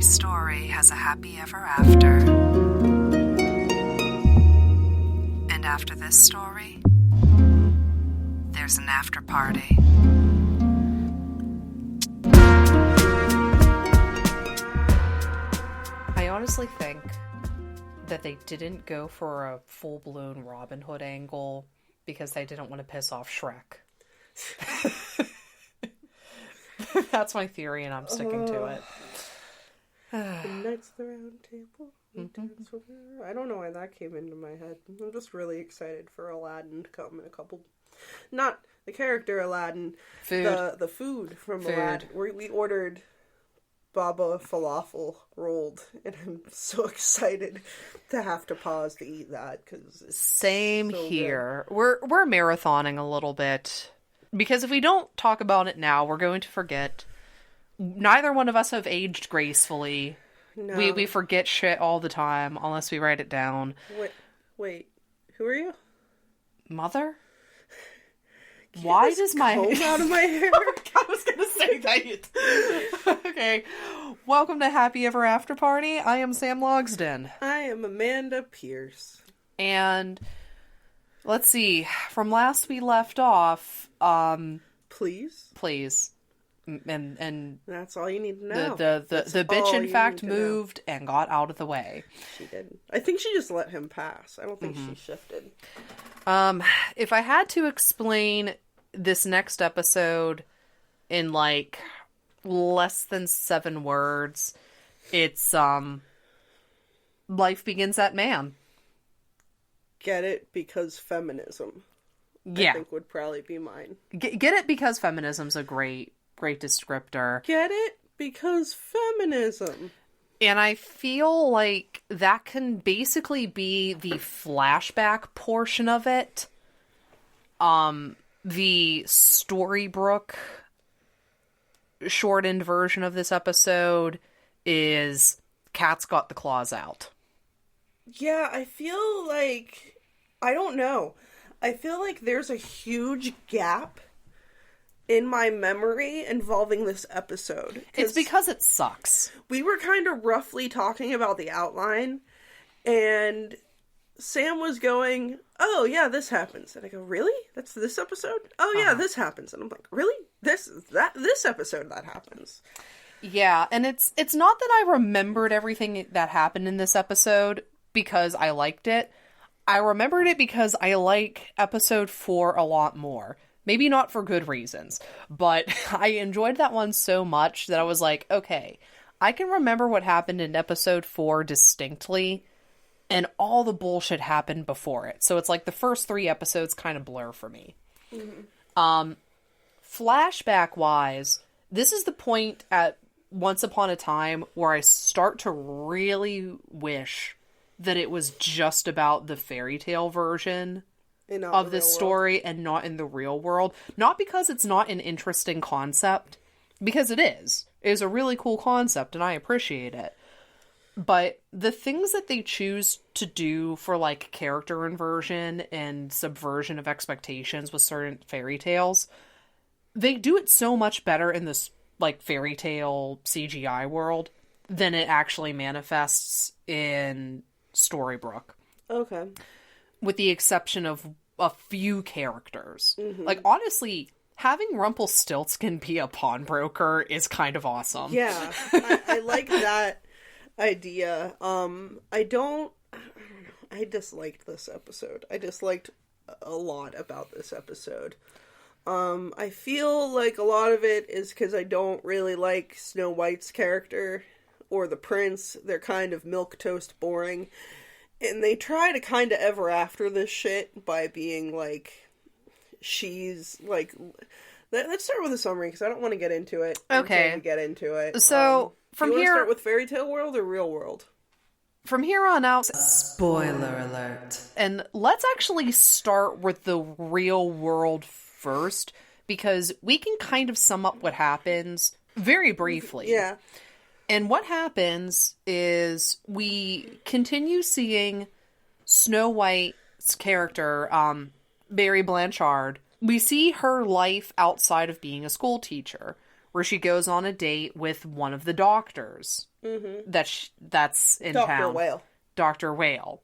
story has a happy ever after. And after this story, there's an after party. I honestly think that they didn't go for a full-blown Robin Hood angle because they didn't want to piss off Shrek. That's my theory, and I'm sticking to it. The Knights of the Round Table. Dance with her. I don't know why that came into my head. I'm just really excited for Aladdin to come in a couple. Not the character Aladdin. Food. The food from Aladdin. We ordered Baba falafel rolled, and I'm so excited to have to pause to eat that because it's Same so here. We're marathoning a little bit because if we don't talk about it now, we're going to forget. Neither one of us have aged gracefully. No. We forget shit all the time unless we write it down. Wait, who are you? Mother? Why does my comb out of my hair? I was gonna say that. Okay. Welcome to Happy Ever After Party. I am Sam Logsden. I am Amanda Pierce. And let's see. From last we left off, Please. And That's all you need to know. the bitch in fact moved and got out of the way. She did. I think she just let him pass. I don't think she shifted. If I had to explain this next episode in like less than 7 words, it's life begins at man. Get it? Because feminism. Yeah. I think would probably be mine. Get it? Because feminism's a great descriptor. Get it? Because feminism. And I feel like that can basically be the flashback portion of it. The Storybrooke shortened version of this episode is Cat's got the claws out. Yeah, I feel like... I don't know. I feel like there's a huge gap in my memory involving this episode. It's because it sucks. We were kind of roughly talking about the outline, and Sam was going, oh, yeah, this happens. And I go, really? That's this episode? Oh, yeah, this happens. And I'm like, really? This episode that happens. Yeah, and it's not that I remembered everything that happened in this episode because I liked it. I remembered it because I like episode 4 a lot more. Maybe not for good reasons, but I enjoyed that one so much that I was like, okay, I can remember what happened in episode 4 distinctly, and all the bullshit happened before it. So it's like the first 3 episodes kind of blur for me. Mm-hmm. Flashback-wise, this is the point at Once Upon a Time where I start to really wish that it was just about the fairy tale version of this story and not in the real world. Not because it's not an interesting concept, because it is. It is a really cool concept and I appreciate it. But the things that they choose to do for like character inversion and subversion of expectations with certain fairy tales, they do it so much better in this like fairy tale CGI world than it actually manifests in Storybrooke. Okay. With the exception of a few characters. Mm-hmm. Like, honestly, having Rumpelstiltskin be a pawnbroker is kind of awesome. Yeah, I like that idea. I disliked this episode. I disliked a lot about this episode. I feel like a lot of it is because I don't really like Snow White's character or the prince. They're kind of milquetoast boring. And they try to kind of ever after this shit by being like, she's like, let's start with a summary because I don't want to get into it. Okay. Until we get into it. So from do you here, want to start with fairy tale world or real world? From here on out, Spoiler alert. And let's actually start with the real world first because we can kind of sum up what happens very briefly. Yeah. And what happens is we continue seeing Snow White's character, Barry Blanchard. We see her life outside of being a school teacher, where she goes on a date with one of the doctors that's in town. Dr. Whale. Dr. Whale.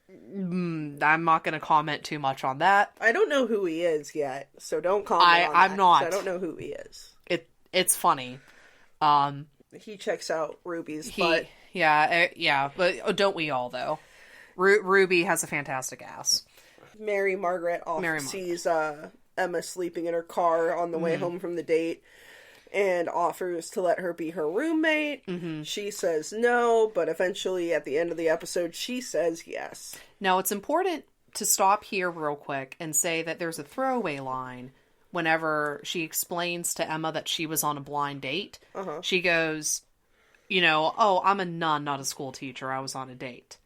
I'm not going to comment too much on that. I don't know who he is yet, so don't comment on that. I'm not. I don't know who he is. It's funny. He checks out Ruby's butt. Yeah, but don't we all, though? Ruby has a fantastic ass. Mary Margaret sees Emma sleeping in her car on the way home from the date and offers to let her be her roommate. She says no, but eventually at the end of the episode she says yes. Now it's important to stop here real quick and say that there's a throwaway line whenever she explains to Emma that she was on a blind date. She goes, oh, I'm a nun, not a school teacher. I was on a date.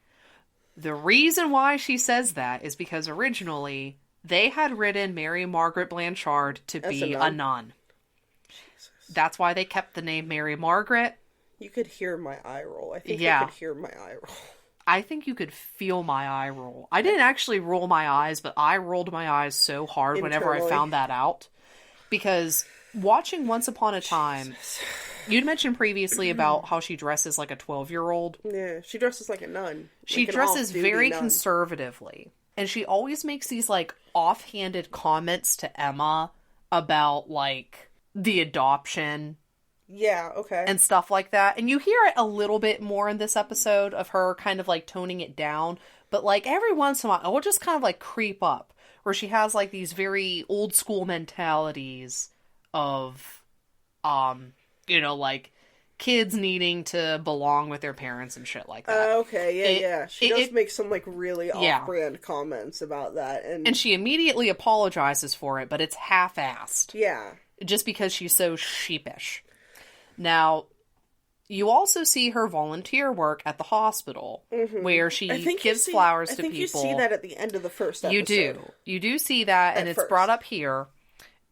The reason why she says that is because originally they had written Mary Margaret Blanchard to be a nun. Jesus. That's why they kept the name Mary Margaret. You could hear my eye roll. I think you could hear my eye roll. I think you could feel my eye roll. I didn't actually roll my eyes, but I rolled my eyes so hard whenever I found that out. Because watching Once Upon a Time, you'd mentioned previously about how she dresses like a 12-year-old. Yeah, she dresses like a nun. She dresses very conservatively. And she always makes these, like, offhanded comments to Emma about, like, the adoption. Yeah, okay. And stuff like that. And you hear it a little bit more in this episode of her kind of, like, toning it down. But, like, every once in a while, it will just kind of, like, creep up. Where she has, like, these very old-school mentalities of, like, kids needing to belong with their parents and shit like that. Okay, yeah. She does make some, like, really off-brand comments about that. And she immediately apologizes for it, but it's half-assed. Yeah. Just because she's so sheepish. Now, you also see her volunteer work at the hospital, where she gives flowers to people. I think you see that at the end of the first episode. You do. You do see that, and it's brought up here.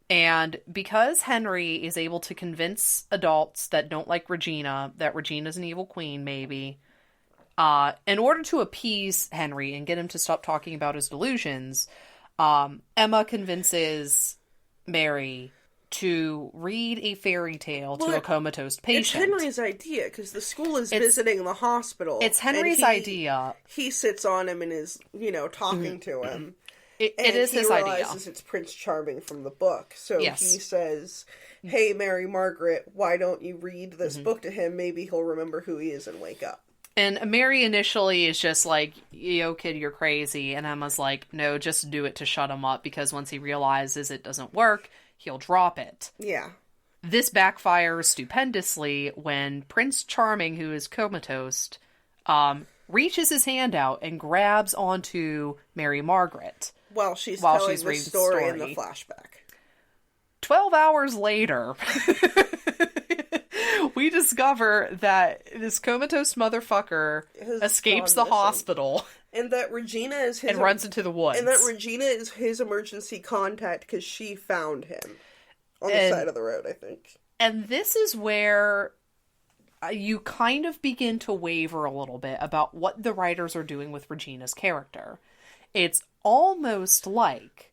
And because Henry is able to convince adults that don't like Regina, that Regina's an evil queen, maybe, in order to appease Henry and get him to stop talking about his delusions, Emma convinces Mary to read a fairy tale to a comatose patient. It's Henry's idea, because the school is visiting the hospital. It's Henry's idea. He sits on him and is, talking to him. It is his idea. He realizes it's Prince Charming from the book. So he says, hey, Mary Margaret, why don't you read this book to him? Maybe he'll remember who he is and wake up. And Mary initially is just like, yo, kid, you're crazy. And Emma's like, no, just do it to shut him up, because once he realizes it doesn't work, he'll drop it. Yeah. This backfires stupendously when Prince Charming, who is comatose, reaches his hand out and grabs onto Mary Margaret. While she's telling the story in the flashback. 12 hours later, we discover that this comatose motherfucker escapes the hospital. And that Regina is his... And runs into the woods. And that Regina is his emergency contact because she found him on the side of the road, I think. And this is where you kind of begin to waver a little bit about what the writers are doing with Regina's character. It's almost like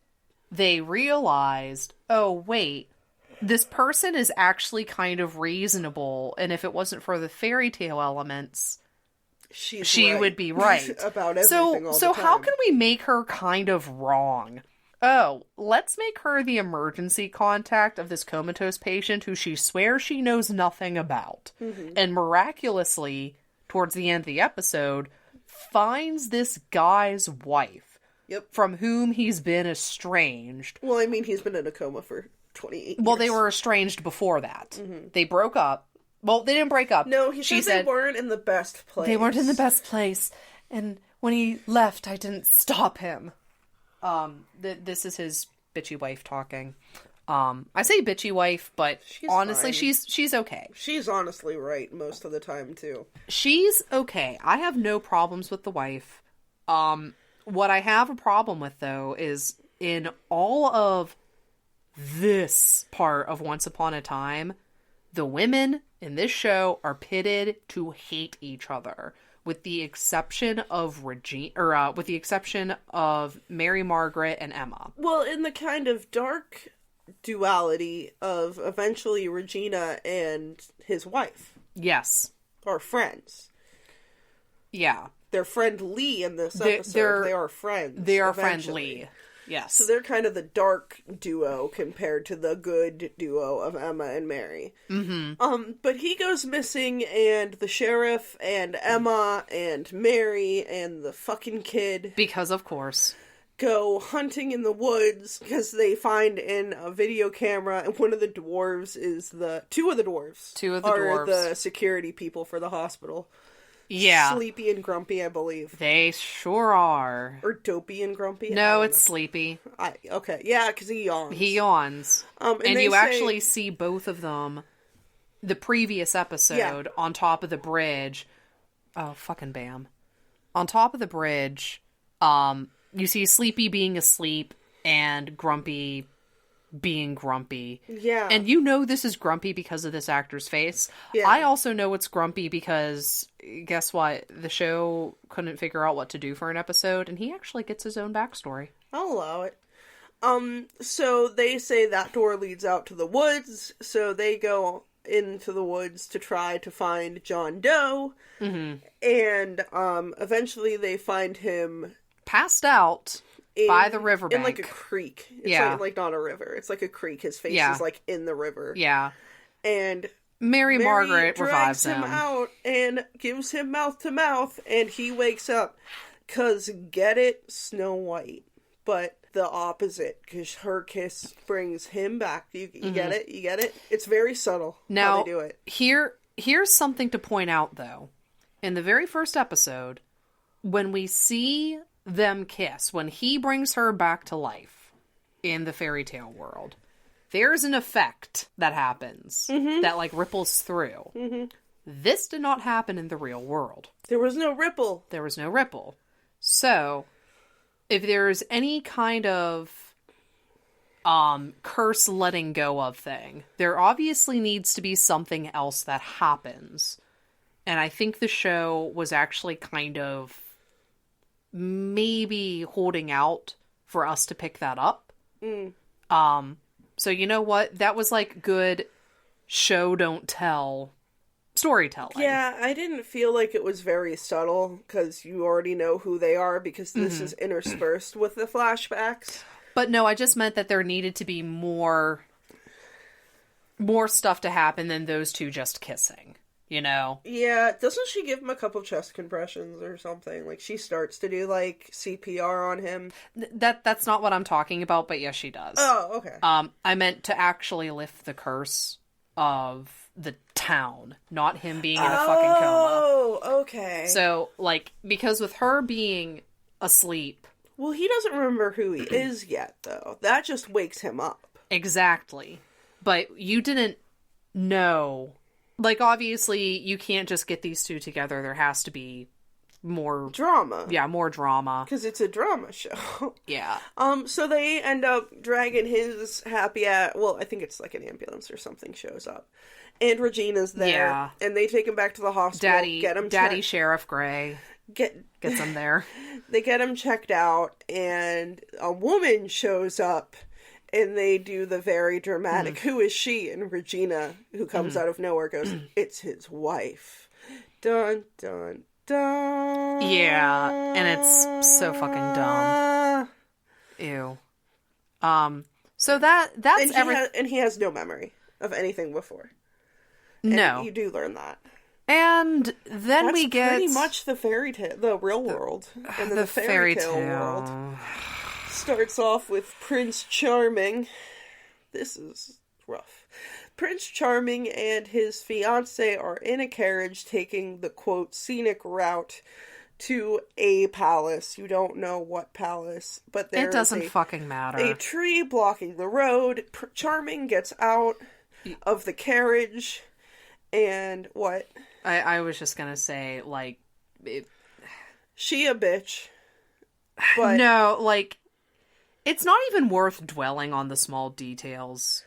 they realized, oh, wait, this person is actually kind of reasonable, and if it wasn't for the fairy tale elements, she would be right. About everything all the time. How can we make her kind of wrong? Oh, let's make her the emergency contact of this comatose patient who she swears she knows nothing about. And miraculously, towards the end of the episode, finds this guy's wife. Yep. From whom he's been estranged. Well, I mean, he's been in a coma for 28 years. Well, they were estranged before that. They broke up. Well, they didn't break up. No, she said they weren't in the best place. They weren't in the best place. And when he left, I didn't stop him. This is his bitchy wife talking. I say bitchy wife, but honestly, she's okay. She's honestly right most of the time, too. She's okay. I have no problems with the wife. What I have a problem with, though, is in all of this part of Once Upon a Time, the women in this show are pitted to hate each other, with the exception of with the exception of Mary Margaret and Emma. Well, in the kind of dark duality of eventually Regina and his wife. Yes. Are friends. Yeah. They're friendly in this episode. They are friends. They are eventually. friendly. Yes. So they're kind of the dark duo compared to the good duo of Emma and Mary. Mm-hmm. But he goes missing, and the sheriff and Emma and Mary and the fucking kid, because of course, go hunting in the woods because they find in a video camera, and one of the dwarves is two of the dwarves are the security people for the hospital. Yeah. Sleepy and Grumpy, I believe. They sure are. Or Dopey and Grumpy? No, it's Sleepy. Okay. Yeah, because he yawns. He yawns. And you actually see both of them, the previous episode, on top of the bridge. Oh, fucking bam. On top of the bridge, you see Sleepy being asleep and Grumpy being grumpy. Yeah. And you know this is grumpy because of this actor's face. Yeah. I also know it's grumpy because, guess what? The show couldn't figure out what to do for an episode, and he actually gets his own backstory. I'll allow it. So they say that door leads out to the woods, so they go into the woods to try to find John Doe, and eventually they find him passed out by the riverbank. In, like, a creek. It's like not a river. It's like a creek. His face is, like, in the river. Yeah. And Mary Margaret revives him out and gives him mouth to mouth, and he wakes up. 'Cause, get it, Snow White. But the opposite, because her kiss brings him back. You get it? You get it? It's very subtle how they do it. Here's something to point out, though. In the very first episode, when we see them kiss, when he brings her back to life in the fairy tale world, there's an effect that happens that, like, ripples through. This did not happen in the real world. There was no ripple. There was no ripple. So, if there's any kind of curse letting go of thing, there obviously needs to be something else that happens. And I think the show was actually kind of maybe holding out for us to pick that up. So you know what? That was like good show don't tell storytelling. Yeah, I didn't feel like it was very subtle because you already know who they are because this is interspersed with the flashbacks. But no, I just meant that there needed to be more stuff to happen than those two just kissing. You know? Yeah, doesn't she give him a couple chest compressions or something? Like, she starts to do, like, CPR on him. That's not what I'm talking about, but yes, she does. Oh, okay. I meant to actually lift the curse of the town, not him being in a fucking coma. Oh, okay. So, like, because with her being asleep... Well, he doesn't remember who he is yet, though. That just wakes him up. Exactly. But you didn't know... Like, obviously, you can't just get these two together. There has to be more... drama. Yeah, more drama. Because it's a drama show. Yeah. So they end up dragging his happy ass... Well, I think it's like an ambulance or something shows up. And Regina's there. Yeah. And they take him back to the hospital. Daddy Sheriff Gray gets him there. They get him checked out, and a woman shows up. And they do the very dramatic, who is she? And Regina, who comes out of nowhere, goes, it's his wife. Dun, dun, dun. Yeah, and it's so fucking dumb. Ew. So that's everything. And he has no memory of anything before. No. And you do learn that. And then we get... pretty much the fairy tale, the real world. And then the fairy tale world. Starts off with Prince Charming. This is rough. Prince Charming and his fiancée are in a carriage taking the, quote, scenic route to a palace. You don't know what palace, but there it doesn't fucking matter. A tree blocking the road. Charming gets out of the carriage, and what? I was just gonna say, like... she a bitch. But... No, like... It's not even worth dwelling on the small details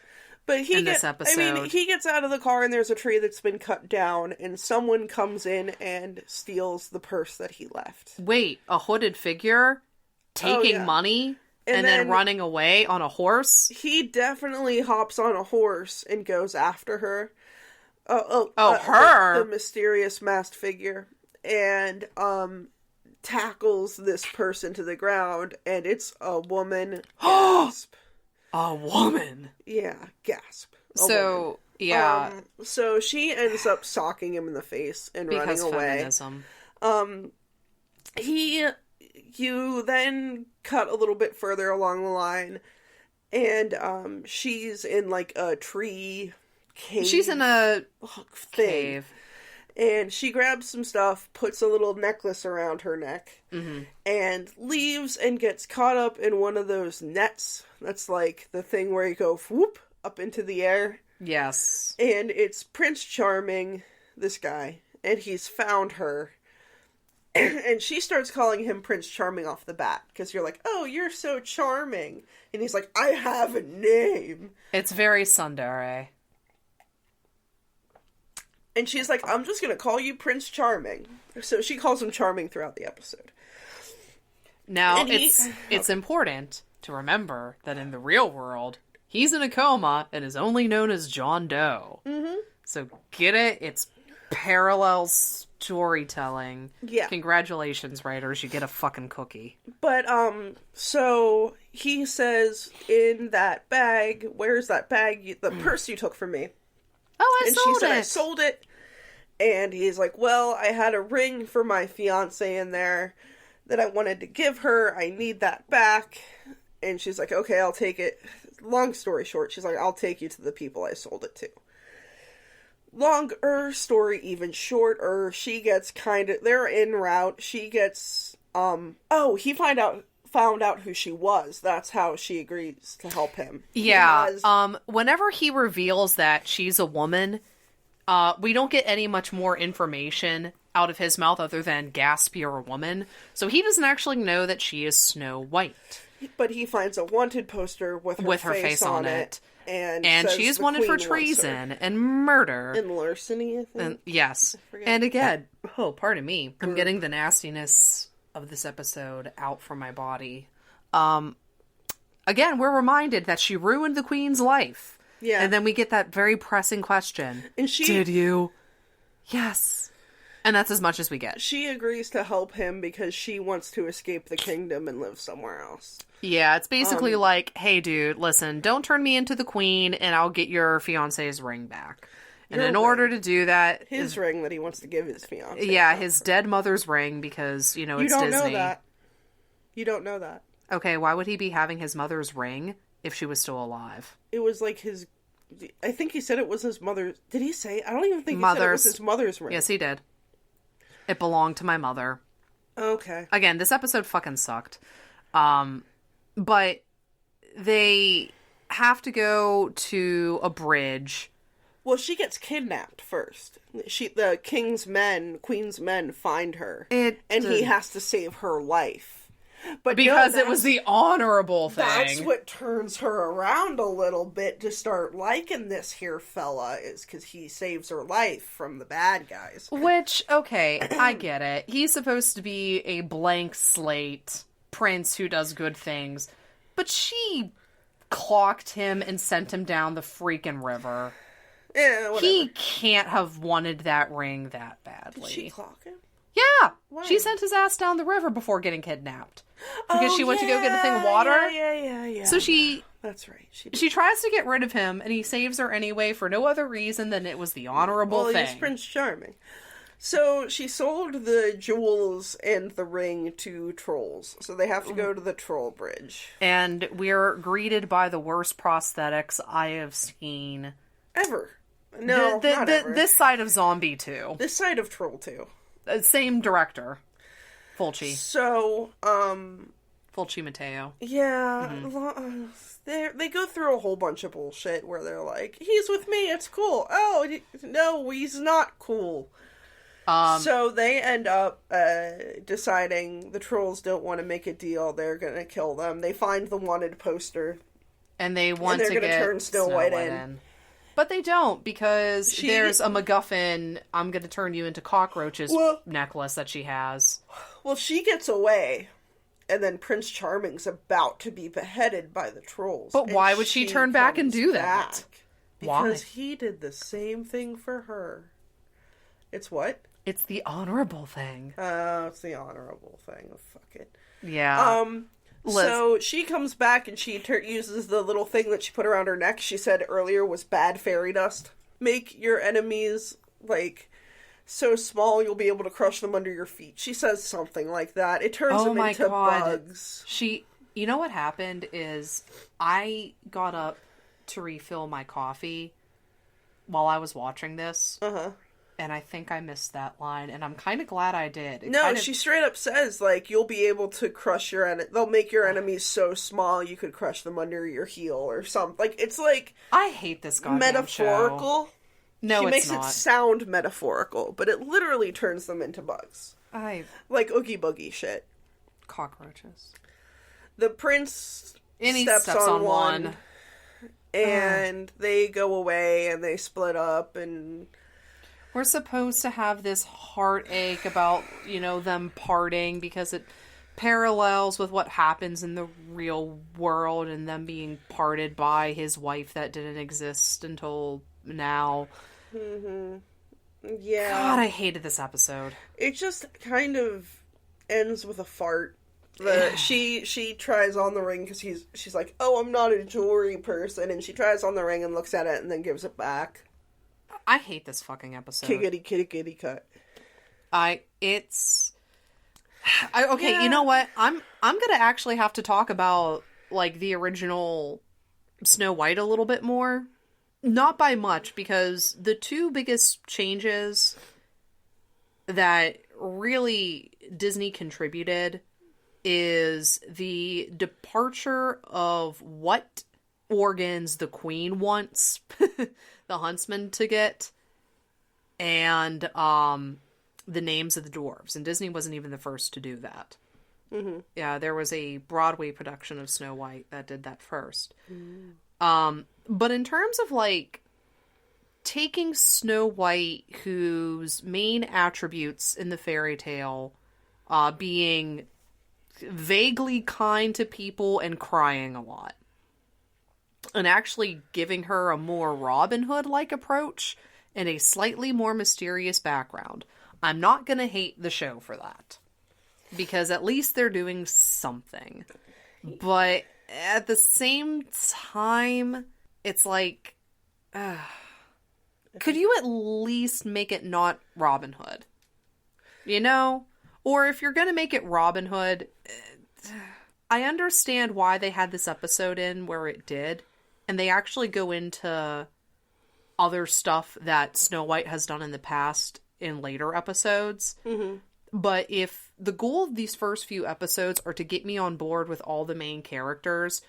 in this episode. I mean, he gets out of the car and there's a tree that's been cut down and someone comes in and steals the purse that he left. Wait, a hooded figure taking money? And then running away on a horse? He definitely hops on a horse and goes after her. Her? The mysterious masked figure. And, tackles this person to the ground, and it's a woman. Gasp. A woman? Yeah, gasp. So, yeah. So she ends up socking him in the face and running away. Feminism. You then cut a little bit further along the line, and she's in like a tree cave. She's in a cave. And she grabs some stuff, puts a little necklace around her neck, and leaves and gets caught up in one of those nets. That's like the thing where you go whoop up into the air. Yes. And it's Prince Charming, this guy, and he's found her. And she starts calling him Prince Charming off the bat, because you're like, oh, you're so charming. And he's like, I have a name. It's very tsundere. And she's like, I'm just going to call you Prince Charming. So she calls him Charming throughout the episode. Now, it's important to remember that in the real world, he's in a coma and is only known as John Doe. Mm-hmm. So get it? It's parallel storytelling. Yeah. Congratulations, writers. You get a fucking cookie. But, so he says, in that bag, where's that bag? The purse you took from me. Oh, And she said, I sold it. And he's like, well, I had a ring for my fiancé in there that I wanted to give her. I need that back. And she's like, okay, I'll take it. Long story short, she's like, I'll take you to the people I sold it to. Longer story, even shorter. She gets they're en route. She gets, he found out who she was. That's how she agrees to help him. Yeah. Whenever he reveals that she's a woman, we don't get any much more information out of his mouth other than gasp, you're a woman. So he doesn't actually know that she is Snow White. But he finds a wanted poster with her face on it. And she is wanted for treason and murder. And larceny, I think. And, yes. And again, pardon me. I'm getting the nastiness of this episode out from my body. Again, we're reminded that she ruined the queen's life. Yeah. And then we get that very pressing question. And did you? Yes. And that's as much as we get. She agrees to help him because she wants to escape the kingdom and live somewhere else. Yeah, it's basically like, hey dude, listen, don't turn me into the queen and I'll get your fiancé's ring back. And in order to do that... His ring that he wants to give his fiancé. Yeah, his dead mother's ring because, it's Disney. You don't know that. You don't know that. Okay, why would he be having his mother's ring if she was still alive? It was like his... I think he said it was his mother's... Did he say? I don't even think he said it was his mother's ring. Yes, he did. It belonged to my mother. Okay. Again, this episode fucking sucked. But they have to go to a bridge. Well, she gets kidnapped first. The queen's men find her. And he has to save her life. But because it was the honorable thing. That's what turns her around a little bit to start liking this here fella, is because he saves her life from the bad guys. Which, okay, I get it. He's supposed to be a blank slate prince who does good things. But she clocked him and sent him down the freaking river. Yeah, whatever. He can't have wanted that ring that badly. Did she clock him? Yeah. Why? She sent his ass down the river before getting kidnapped. Because she went to go get a thing of water. Yeah. So she... That's right. She tries to get rid of him, and he saves her anyway for no other reason than it was the honorable thing. He's Prince Charming. So she sold the jewels and the ring to trolls. So they have to go to the troll bridge. And we're greeted by the worst prosthetics I have seen. Ever. No, not ever. This side of Zombie 2. This side of Troll 2. Same director. Fulci. So, Fulci Matteo. Yeah. Mm-hmm. They go through a whole bunch of bullshit where they're like, he's with me, it's cool. Oh, no, he's not cool. So they end up deciding the trolls don't want to make a deal. They're going to kill them. They find the wanted poster. And they want to get turn Snow White in. But they don't, because there's a MacGuffin, I'm going to turn you into cockroaches necklace that she has. Well, she gets away. And then Prince Charming's about to be beheaded by the trolls. But why would she turn back and do that? Because he did the same thing for her. It's what? It's the honorable thing. Oh, it's the honorable thing. Oh, fuck it. Yeah. So she comes back and she uses the little thing that she put around her neck. She said earlier was bad fairy dust. Make your enemies, like, so small you'll be able to crush them under your feet. She says something like that. It turns them into bugs. You know what happened is I got up to refill my coffee while I was watching this. Uh-huh. And I think I missed that line, and I'm kind of glad I did. She straight up says, like, you'll be able to crush your they'll make your enemies so small you could crush them under your heel or something. Like, it's like... I hate this goddamn metaphorical. Show. No, she it's not. She makes it sound metaphorical, but it literally turns them into bugs. Like Oogie Boogie shit. Cockroaches. The prince steps on one. And they go away, and they split up, and... We're supposed to have this heartache about, them parting because it parallels with what happens in the real world and them being parted by his wife that didn't exist until now. Mm-hmm. Yeah. God, I hated this episode. It just kind of ends with a fart. She tries on the ring because she's like, oh, I'm not a jewelry person, and she tries on the ring and looks at it and then gives it back. I hate this fucking episode. Kiggity, kitty, kitty, cut. Okay, yeah. You know what? I'm gonna actually have to talk about, like, the original Snow White a little bit more. Not by much, because the two biggest changes that really Disney contributed is the departure of what organs the queen wants the huntsman to get, and the names of the dwarves. And Disney wasn't even the first to do that. Mm-hmm. Yeah, there was a Broadway production of Snow White that did that first. Mm. But in terms of, like, taking Snow White, whose main attributes in the fairy tale being vaguely kind to people and crying a lot, and actually giving her a more Robin Hood-like approach and a slightly more mysterious background. I'm not going to hate the show for that, because at least they're doing something. But at the same time, it's like, could you at least make it not Robin Hood? Or if you're going to make it Robin Hood, I understand why they had this episode in where it did. And they actually go into other stuff that Snow White has done in the past in later episodes. Mm-hmm. But if the goal of these first few episodes are to get me on board with all the main characters,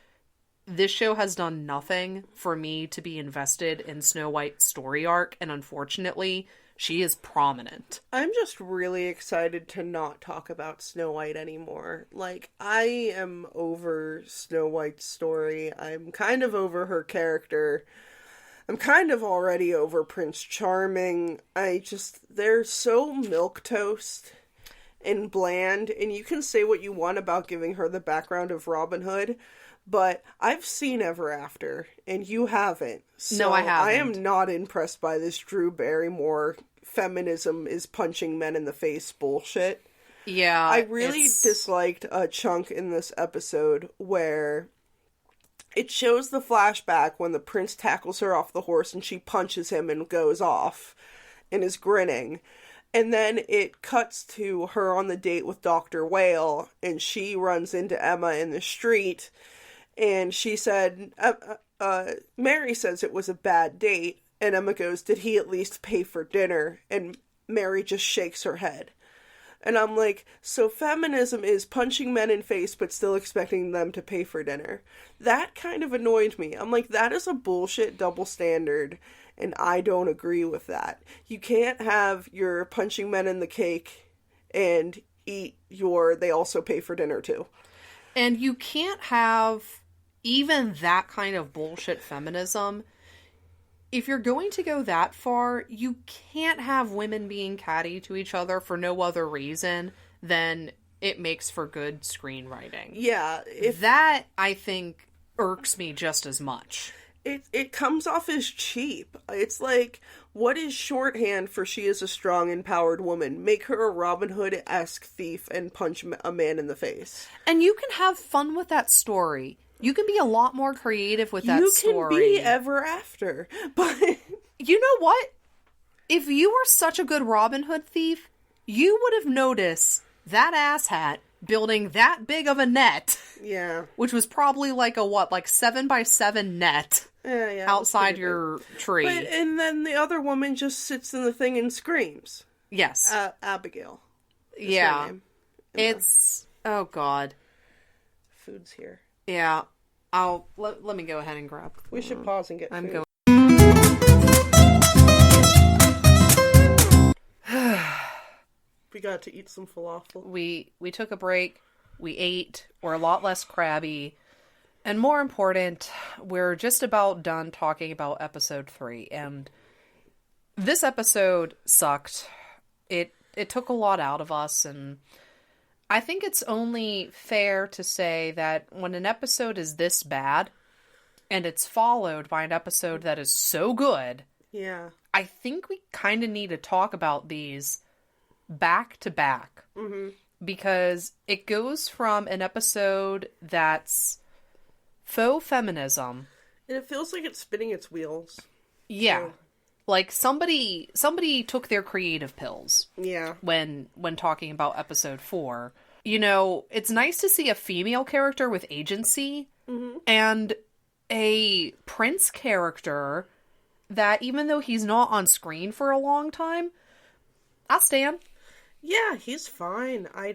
this show has done nothing for me to be invested in Snow White's story arc. And unfortunately, she is prominent. I'm just really excited to not talk about Snow White anymore. Like, I am over Snow White's story. I'm kind of over her character. I'm kind of already over Prince Charming. They're so milquetoast and bland. And you can say what you want about giving her the background of Robin Hood, but I've seen Ever After, and you haven't. So no, I haven't. I am not impressed by this Drew Barrymore feminism is punching men in the face bullshit. Yeah. I really disliked a chunk in this episode where it shows the flashback when the prince tackles her off the horse and she punches him and goes off and is grinning. And then it cuts to her on the date with Dr. Whale, and she runs into Emma in the street, and she said, Mary says it was a bad date. And Emma goes, did he at least pay for dinner? And Mary just shakes her head. And I'm like, so feminism is punching men in face but still expecting them to pay for dinner. That kind of annoyed me. I'm like, that is a bullshit double standard, and I don't agree with that. You can't have your punching men in the cake and eat your they also pay for dinner too. And you can't have even that kind of bullshit feminism. If you're going to go that far, you can't have women being catty to each other for no other reason than it makes for good screenwriting. Yeah. That, I think, irks me just as much. It comes off as cheap. It's like, what is shorthand for she is a strong, empowered woman? Make her a Robin Hood-esque thief and punch a man in the face. And you can have fun with that story. You can be a lot more creative with that story. You can be ever after. But you know what? If you were such a good Robin Hood thief, you would have noticed that asshat building that big of a net. Yeah. Which was probably like a 7x7 net. Yeah, outside your tree. And then the other woman just sits in the thing and screams. Yes. Abigail. Yeah. It's... Oh, God. Food's here. Yeah. Let me go ahead and grab... We should pause and get food. Going... We got to eat some falafel. We took a break. We ate. We're a lot less crabby. And more important, we're just about done talking about episode 3. And this episode sucked. It took a lot out of us. And I think it's only fair to say that when an episode is this bad, and it's followed by an episode that is so good, yeah, I think we kind of need to talk about these back to back. Mm-hmm. Because it goes from an episode that's faux feminism. And it feels like it's spinning its wheels. Yeah. So. Like somebody took their creative pills. Yeah. When talking about episode 4. You know, it's nice to see a female character with agency. Mm-hmm. And a prince character that, even though he's not on screen for a long time, I stand. Yeah, he's fine. I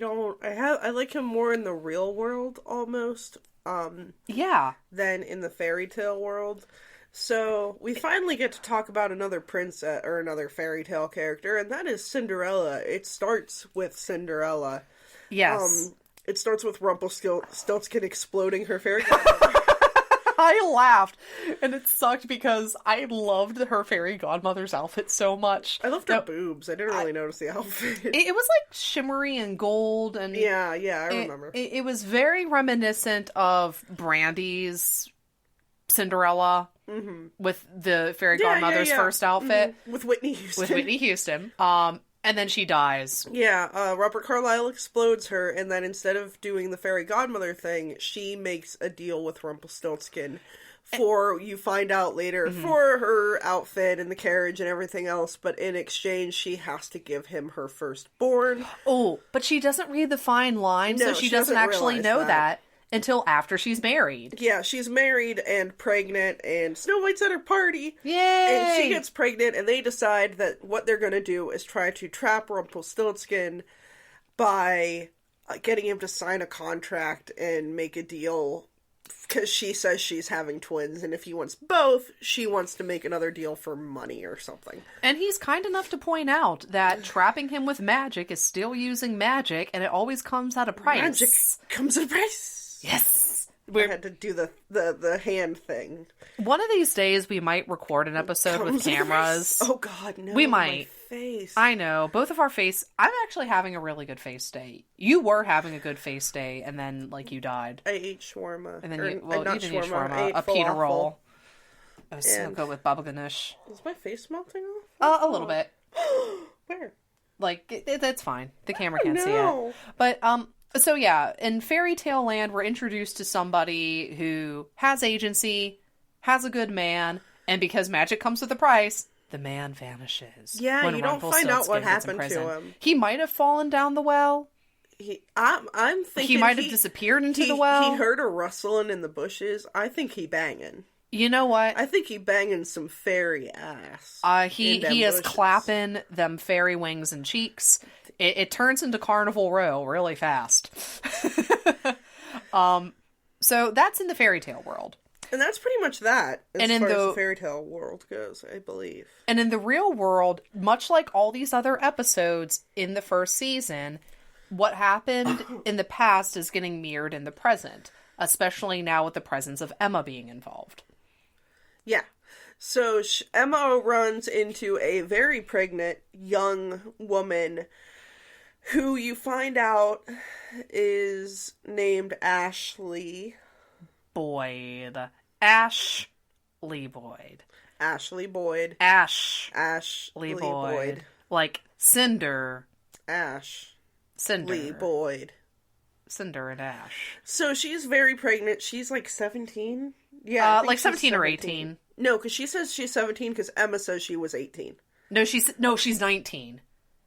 like him more in the real world almost. Yeah. Than in the fairy tale world. So we finally get to talk about another princess or another fairy tale character, and that is Cinderella. It starts with Cinderella. Yes. It starts with Rumpelstiltskin exploding her fairy godmother. I laughed, and it sucked because I loved her fairy godmother's outfit so much. I loved her boobs. I didn't really notice the outfit. It was like shimmery and gold, and yeah, I remember. It was very reminiscent of Brandy's Cinderella with the fairy godmother's first outfit with Whitney Houston. With Whitney Houston. And then she dies. Yeah, Robert Carlyle explodes her, and then instead of doing the fairy godmother thing, she makes a deal with Rumpelstiltskin for, you find out later, for her outfit and the carriage and everything else, but in exchange, she has to give him her firstborn. Oh, but she doesn't read the fine line, so she doesn't actually know that until after she's married. Yeah, she's married and pregnant, and Snow White's at her party. Yay! And she gets pregnant, and they decide that what they're going to do is try to trap Rumpelstiltskin by getting him to sign a contract and make a deal, because she says she's having twins, and if he wants both, she wants to make another deal for money or something. And he's kind enough to point out that trapping him with magic is still using magic, and it always comes at a price. Magic comes at a price! Yes! We had to do the hand thing. One of these days we might record an episode with cameras. Oh god, no. We might. My face. I know. Both of our face... I'm actually having a really good face day. You were having a good face day, and then, you died. I ate shawarma. And then you didn't eat shawarma. A pita roll. It was so good with baba ganoush. Is my face melting off? A little bit. Where? That's fine. The camera can't see it. But, so yeah, in fairy tale land, we're introduced to somebody who has agency, has a good man, and because magic comes with a price, the man vanishes. Yeah, you don't find out what happened to him. He might have fallen down the well. I'm thinking he might have disappeared into the well. He heard a rustling in the bushes. I think he banging. You know what? I think he banging some fairy ass. He is clapping them fairy wings and cheeks. It turns into Carnival Row really fast. So that's in the fairy tale world. And that's pretty much that, as far as the fairy tale world goes, I believe. And in the real world, much like all these other episodes in the first season, what happened in the past is getting mirrored in the present, especially now with the presence of Emma being involved. Yeah. So Emma runs into a very pregnant young woman who you find out is named Ashley. Boyd. Ashley Boyd. Ashley Boyd. Ashley Boyd. Boyd. Like Cinder. Cinder. Lee Boyd. Cinder and Ash. So she's very pregnant. She's like 17? Yeah. Like 17 or 18. No, because she says she's 17 because Emma says she was 18. No, she's 19.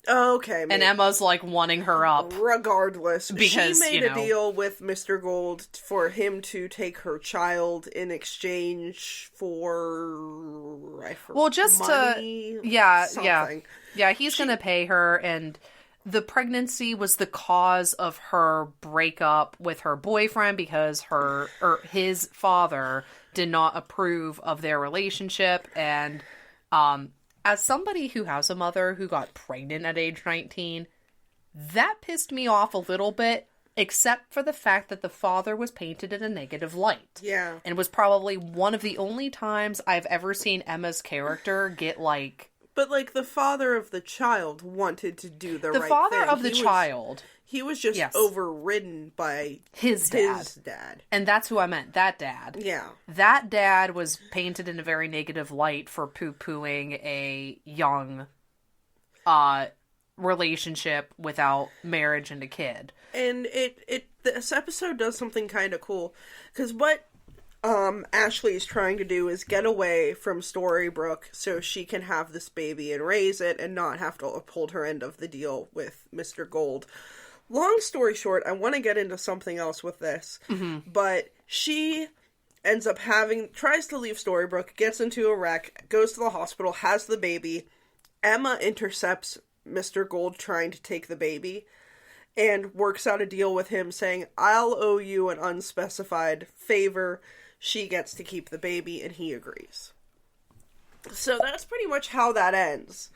Oh, okay. Maybe. And Emma's like wanting her up. Regardless, because she made a deal with Mr. Gold for him to take her child in exchange for money, something. Yeah, he's going to pay her, and the pregnancy was the cause of her breakup with her boyfriend because his father did not approve of their relationship, and as somebody who has a mother who got pregnant at age 19, that pissed me off a little bit, except for the fact that the father was painted in a negative light. Yeah. And was probably one of the only times I've ever seen Emma's character get like... But, like, the father of the child wanted to do the right thing. The father of the child... He was just overridden by his dad. And that's who I meant. That dad. Yeah. That dad was painted in a very negative light for poo-pooing a young relationship without marriage and a kid. And this episode does something kind of cool. Because what Ashley is trying to do is get away from Storybrooke so she can have this baby and raise it and not have to uphold her end of the deal with Mr. Gold. Long story short, I want to get into something else with this, but she ends up tries to leave Storybrooke, gets into a wreck, goes to the hospital, has the baby. Emma intercepts Mr. Gold trying to take the baby and works out a deal with him saying, I'll owe you an unspecified favor. She gets to keep the baby, and he agrees. So that's pretty much how that ends,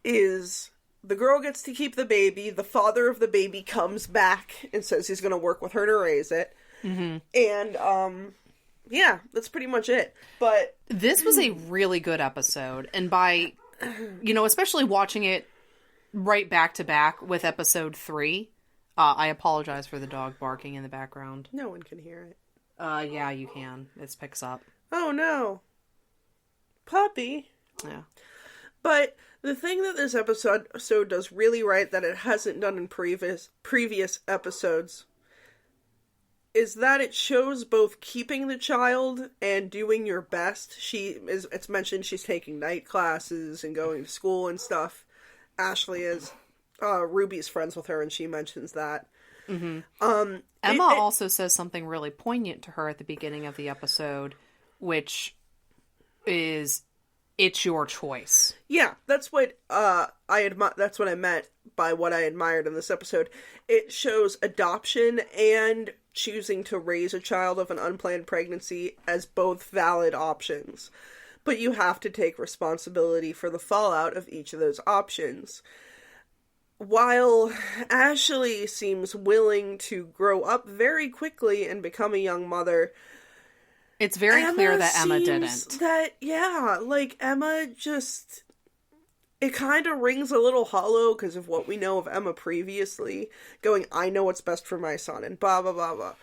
is... The girl gets to keep the baby. The father of the baby comes back and says he's going to work with her to raise it. Mm-hmm. And, yeah, that's pretty much it. But this was a really good episode. And by, especially watching it right back to back with episode 3, I apologize for the dog barking in the background. No one can hear it. Yeah, you can. It picks up. Oh, no. Puppy. Yeah. But the thing that this episode does really right that it hasn't done in previous episodes is that it shows both keeping the child and doing your best. It's mentioned she's taking night classes and going to school and stuff. Ashley is. Ruby's friends with her and she mentions that. Mm-hmm. Emma also says something really poignant to her at the beginning of the episode, which is... It's your choice. Yeah, that's what that's what I meant by what I admired in this episode. It shows adoption and choosing to raise a child of an unplanned pregnancy as both valid options. But you have to take responsibility for the fallout of each of those options. While Ashley seems willing to grow up very quickly and become a young mother, it's very clear that Emma didn't. Emma just... It kind of rings a little hollow because of what we know of Emma previously. Going, I know what's best for my son, and blah, blah, blah, blah.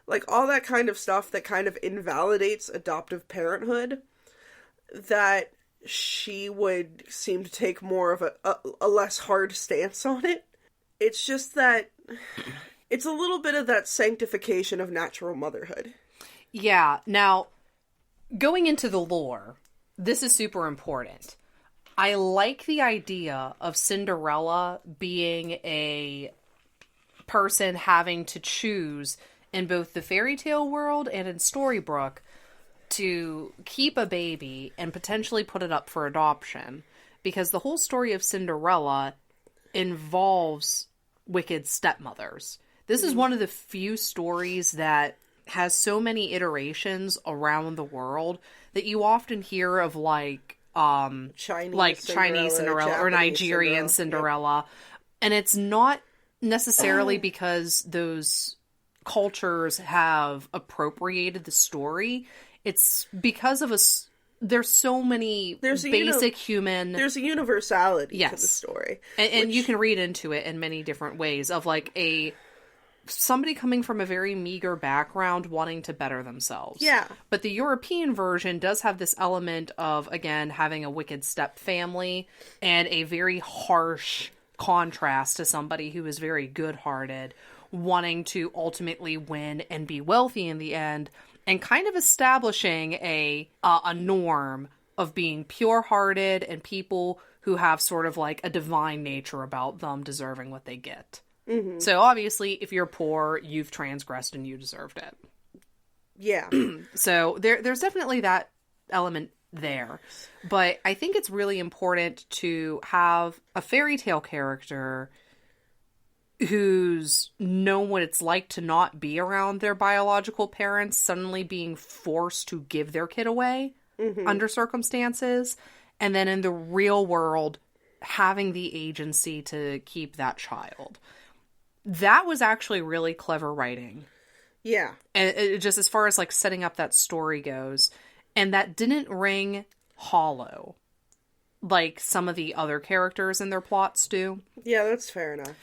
Like, all that kind of stuff that kind of invalidates adoptive parenthood. That she would seem to take more of a less hard stance on it. It's just that... It's a little bit of that sanctification of natural motherhood. Yeah, now, going into the lore, this is super important. I like the idea of Cinderella being a person having to choose in both the fairy tale world and in Storybrooke to keep a baby and potentially put it up for adoption. Because the whole story of Cinderella involves wicked stepmothers. This is one of the few stories that has so many iterations around the world that you often hear of Chinese Cinderella or Nigerian Cinderella. Yep. And it's not necessarily because those cultures have appropriated the story. It's because of there's so many basic human... There's a universality to the story. And you can read into it in many different ways of like somebody coming from a very meager background wanting to better themselves. Yeah. But the European version does have this element of, again, having a wicked step family and a very harsh contrast to somebody who is very good-hearted, wanting to ultimately win and be wealthy in the end, and kind of establishing a norm of being pure-hearted and people who have sort of like a divine nature about them deserving what they get. Mm-hmm. So obviously, if you're poor, you've transgressed and you deserved it. Yeah. So there's definitely that element there. But I think it's really important to have a fairy tale character who's known what it's like to not be around their biological parents suddenly being forced to give their kid away under circumstances, and then in the real world having the agency to keep that child. That was actually really clever writing. Yeah. And it, just as far as like setting up that story goes, and that didn't ring hollow like some of the other characters in their plots do. Yeah, that's fair enough.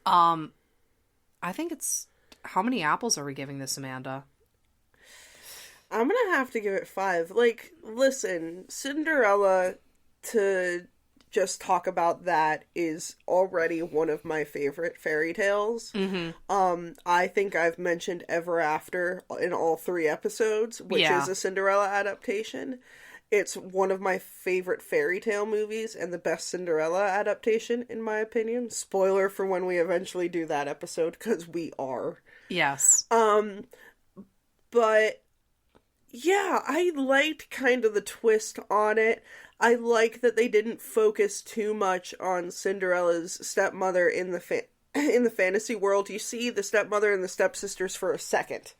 I think it's... How many apples are we giving this, Amanda? I'm gonna have to give it 5. Like, listen, Cinderella, to just talk about that, is already one of my favorite fairy tales. Mm-hmm. I think I've mentioned Ever After in all 3 episodes, which is a Cinderella adaptation. It's one of my favorite fairy tale movies and the best Cinderella adaptation, in my opinion. Spoiler for when we eventually do that episode, because we are. Yes. But, yeah, I liked kind of the twist on it. I like that they didn't focus too much on Cinderella's stepmother in the in the fantasy world. You see the stepmother and the stepsisters for a second,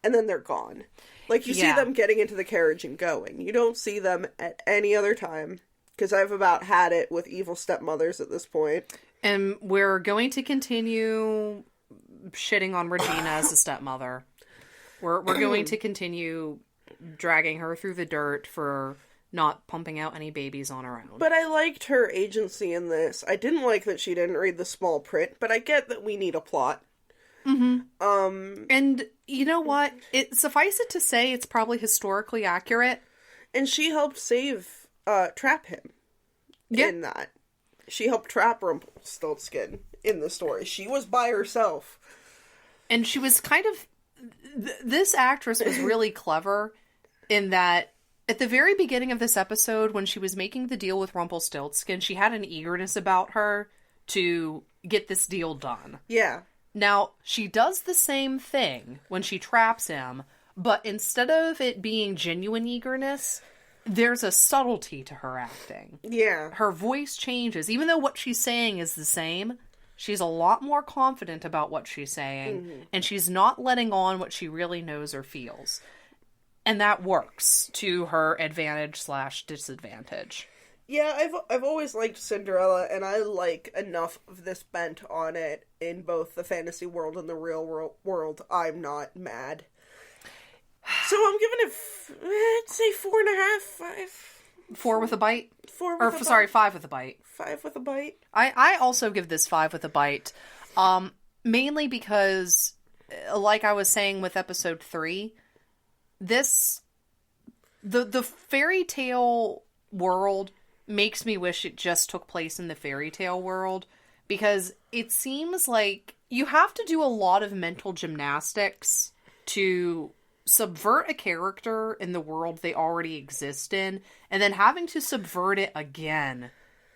and then they're gone. Like, you see them getting into the carriage and going. You don't see them at any other time, because I've about had it with evil stepmothers at this point. And we're going to continue shitting on Regina as a stepmother. We're going to continue dragging her through the dirt for not pumping out any babies on her own. But I liked her agency in this. I didn't like that she didn't read the small print, but I get that we need a plot. Mm-hmm. And you know what? Suffice it to say, it's probably historically accurate. And she helped trap him in that. She helped trap Rumpelstiltskin in the story. She was by herself. And she was kind of... This actress was really clever in that at the very beginning of this episode, when she was making the deal with Rumpelstiltskin, she had an eagerness about her to get this deal done. Yeah. Now, she does the same thing when she traps him, but instead of it being genuine eagerness, there's a subtlety to her acting. Yeah. Her voice changes. Even though what she's saying is the same, she's a lot more confident about what she's saying, and she's not letting on what she really knows or feels. And that works to her advantage/disadvantage. Yeah, I've always liked Cinderella, and I like enough of this bent on it in both the fantasy world and the real world. I'm not mad. So I'm giving it, I'd say 4.5, 5. 4 with a bite? 4 with a bite. Sorry, 5 with a bite. 5 with a bite. I also give this 5 with a bite. Mainly because, like I was saying with episode 3, the fairy tale world makes me wish it just took place in the fairy tale world, because it seems like you have to do a lot of mental gymnastics to subvert a character in the world they already exist in, and then having to subvert it again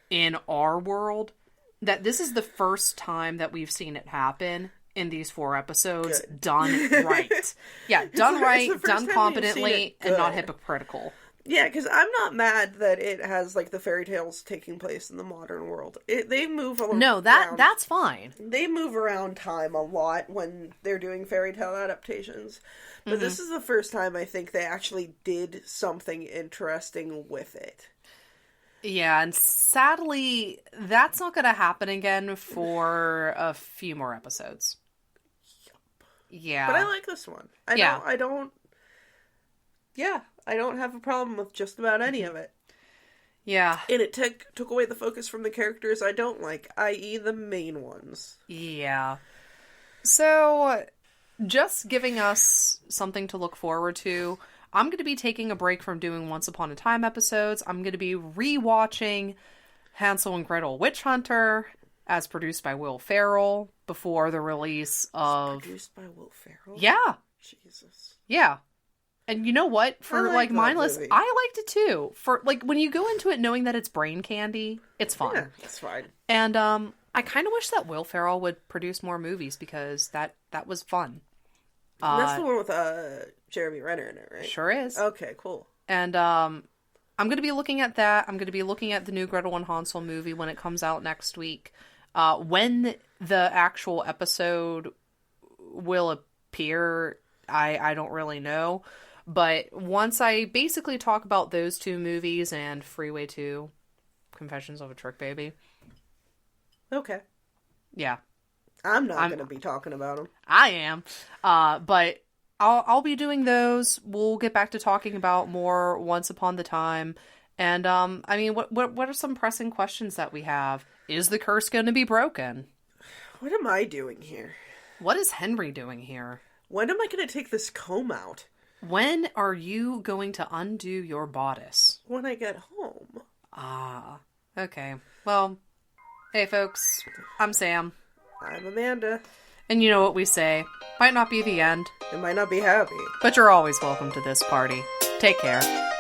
in our world. That this is the first time that we've seen it happen in these 4 episodes. Good. Done right. Yeah, done right, done competently, and not hypocritical. Yeah, because I'm not mad that it has, like, the fairy tales taking place in the modern world. They move around. No, that's fine. They move around time a lot when they're doing fairy tale adaptations. But this is the first time I think they actually did something interesting with it. Yeah, and sadly, that's not going to happen again for a few more episodes. Yep. Yeah. But I like this one. I don't... Yeah, I don't have a problem with just about any of it. Yeah. And it took away the focus from the characters I don't like, i.e. the main ones. Yeah. So, just giving us something to look forward to, I'm going to be taking a break from doing Once Upon a Time episodes. I'm going to be rewatching Hansel and Gretel Witch Hunter, as produced by Will Ferrell, before the release of... It's produced by Will Ferrell? Yeah. Jesus. Yeah. And you know what? For mindless, movie. I liked it too. For when you go into it knowing that it's brain candy, it's fun. Yeah, it's fine. And I kind of wish that Will Ferrell would produce more movies because that was fun. That's the one with Jeremy Renner in it, right? Sure is. Okay, cool. And I'm going to be looking at that. I'm going to be looking at the new Gretel and Hansel movie when it comes out next week. When the actual episode will appear, I don't really know. But once I basically talk about those two movies and Freeway 2, Confessions of a Trick Baby. Okay. Yeah. I'm not going to be talking about them. I am. But I'll be doing those. We'll get back to talking about more Once Upon the Time. And, I mean, what are some pressing questions that we have? Is the curse going to be broken? What am I doing here? What is Henry doing here? When am I going to take this comb out? When are you going to undo your bodice? When I get home. Ah, okay. Well, hey folks, I'm Sam. I'm Amanda. And you know what we say, might not be the end. It might not be happy. But you're always welcome to this party. Take care.